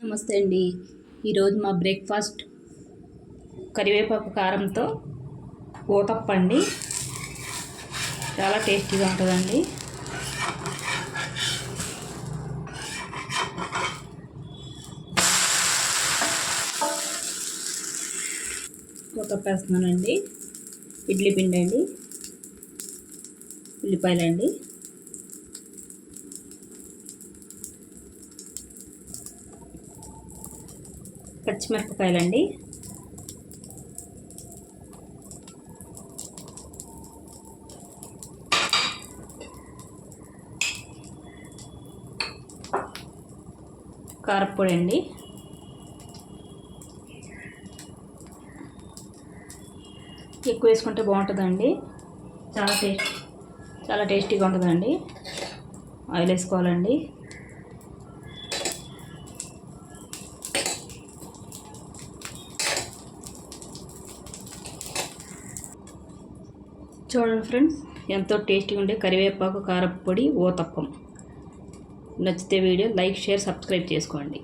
నమస్తే అండి. ఈరోజు మా బ్రేక్ఫాస్ట్ కరివేపాకు కారంతో ఊతప్ప అండి. చాలా టేస్టీగా ఉంటుందండి. ఊతప్ప వేస్తున్నానండి. ఇడ్లీ పిండి అండి, ఉల్లిపాయలండి, పచ్చిమిరపకాయలండి, కారపొడి అండి, ఎక్కువ వేసుకుంటే బాగుంటుందండి. చాలా టేస్టీగా ఉంటుందండి. ఆయిల్ వేసుకోవాలండి. చూడండి ఫ్రెండ్స్, ఎంతో టేస్టీగా ఉండే కరివేపాకు కారపొడి ఊతప్పం. నచ్చితే వీడియో లైక్, షేర్, సబ్స్క్రైబ్ చేసుకోండి.